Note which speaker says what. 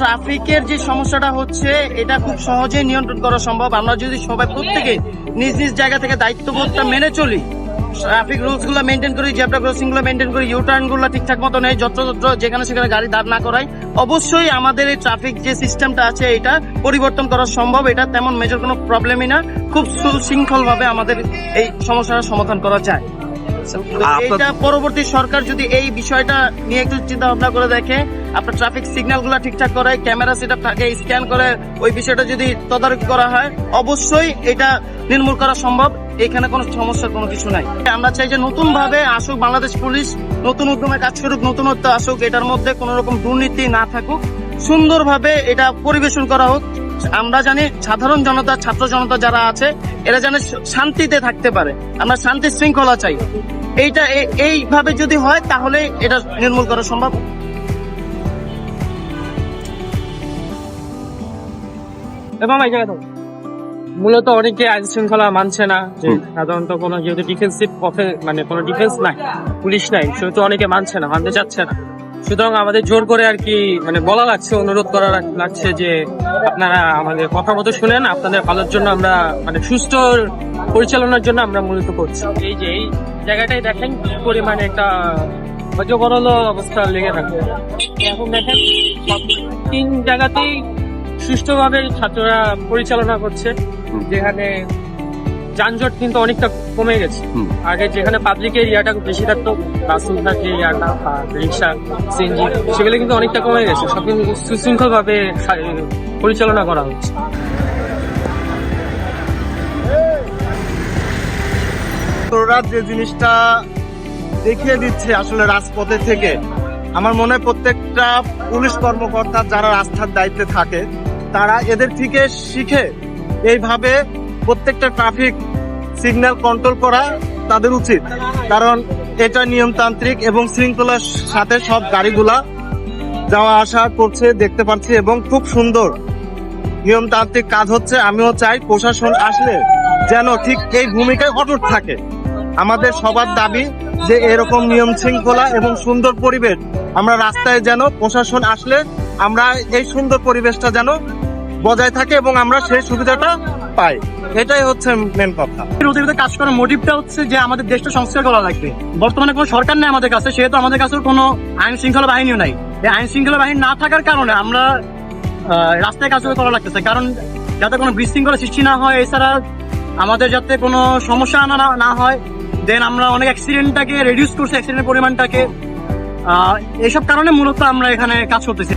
Speaker 1: ট্রাফিকের যে সমস্যাটা হচ্ছে এটা খুব সহজেই নিয়ন্ত্রণ করা সম্ভব আমরা যদি সবাই প্রত্যেকে নিজ নিজ জায়গা থেকে দায়িত্ববোধটা মেনে চলি, ট্রাফিক রুলস গুলো মেনটেন করি, জেব্রা ক্রসিং গুলো মেনটেন করি, ইউটার্ন গুলো ঠিকঠাক মতো নেই, যত্রতত্র যেখানে সেখানে গাড়ি দাঁড় না করাই, অবশ্যই আমাদের এই ট্রাফিক যে সিস্টেমটা আছে এটা পরিবর্তন করা সম্ভব। এটা তেমন মেজর কোনো প্রবলেমই না, খুব সুশৃঙ্খল ভাবে আমাদের এই সমস্যার সমাধান করা যায়। এটা পরবর্তী সরকার যদি এই বিষয়টা নিয়ে একটু চিন্তা ভাবনা করে দেখে, আপনার ট্রাফিক সিগন্যাল গুলা ঠিকঠাক করে, ক্যামেরা সেটআপ থাকে, স্ক্যান করে ওই বিষয়টা যদি তদারকি করা হয়, অবশ্যই এটা নির্মূল করা সম্ভব। এখানে কোনো সমস্যার কোনো কিছু নাই। আমরা চাই যে নতুন ভাবে আসুক বাংলাদেশ পুলিশ, নতুন উদ্যমে কাজ করুক, নতুনত্ব আসুক, এটার মধ্যে কোনো রকম দুর্নীতি না থাকুক, সুন্দরভাবে এটা পরিবেশন করা হোক। আমরা জানি সাধারণ জনতা, ছাত্র জনতা যারা আছে এরা যেন শান্তিতে থাকতে পারে, আমরা শান্তি শৃঙ্খলা চাই। এইটা এইভাবে যদি হয় তাহলে এটা নির্মূল করা সম্ভব।
Speaker 2: এবং এই জায়গায় মূলত অনেকে আইন শৃঙ্খলা মানছে না, যে সাধারণত কোনো যেহেতু ডিফেন্সিভ মানে কোনো ডিফেন্স নাই, পুলিশ নাই, সেহেতু অনেকে মানছে না, মানতে চাচ্ছে না। সুতরাং আমাদের জোর করে আর কি মানে বলা লাগছে, অনুরোধ করা লাগছে যে আপনারা আমাদের কথা মতো শুনেন, আপনাদের ভালোর জন্য আমরা মানে সুস্থ পরিচালনার জন্য আমরা মূলত করছি। এই যে এই জায়গাটাই দেখেন কি পরিমাণে একটা অজগরল অবস্থা লেগে থাকে। এখন দেখেন সব 3 জায়গাতেই সুষ্ঠুভাবে ছাত্ররা পরিচালনা করছে, যেখানে যানজট কিন্তু অনেকটা কমে গেছে। আগে যেখানে পাবলিক এরিয়াটা বেশি থাকতো, রাস্তাঘাট এরিয়াটা, রিক্সা, সিএনজি, সেগুলো কিন্তু অনেকটা কমে গেছে। সব কিন্তু সুশৃঙ্খল ভাবে পরিচালনা করা হচ্ছে।
Speaker 3: তোরা যে জিনিসটা দেখিয়ে দিচ্ছে আসলে রাজপথে থেকে, আমার মনে হয় প্রত্যেকটা পুলিশ কর্মকর্তা যারা রাস্তার দায়িত্বে থাকে তারা এদের থেকে শিখে এইভাবে প্রত্যেকটা ট্রাফিক সিগন্যাল কন্ট্রোল করা তাদের উচিত। কারণ এটা নিয়মতান্ত্রিক এবং শৃঙ্খলার সাথে সব গাড়িগুলা যাওয়া আসা করছে দেখতে পাচ্ছি, এবং খুব সুন্দর নিয়মতান্ত্রিক কাজ হচ্ছে। আমিও চাই প্রশাসন আসলে যেন ঠিক এই ভূমিকায় অটুট থাকে। আমাদের সবার দাবি যে এরকম নিয়ম শৃঙ্খলা এবং সুন্দর পরিবেশ আমরা রাস্তায় যেন প্রশাসন আসলে আমরা এই সুন্দর পরিবেশটা যেন বজায় থাকে এবং আমরা সেই সুবিধাটা পাই। এটাই হচ্ছে মেন কথা।
Speaker 1: অতিরিক্ত কাজ করার মোটিভটা হচ্ছে যে আমাদের দেশটা সংস্কার করা লাগবে। বর্তমানে কোনো সরকার নেই আমাদের কাছে, সেহেতু আমাদের কাছে কোনো আইন শৃঙ্খলা বাহিনীও নাই। এই আইন শৃঙ্খলা বাহিনী না থাকার কারণে আমরা রাস্তায় কাজ করা লাগতেছে, কারণ যাতে কোনো বিশৃঙ্খলা সৃষ্টি না হয়, এছাড়া আমাদের যাতে কোনো সমস্যা না হয়। দেন আমরা অনেক অ্যাক্সিডেন্টটাকে রিডিউস করছি, অ্যাক্সিডেন্টের পরিমাণটাকে। এইসব কারণে মূলত আমরা এখানে কাজ করতেছি।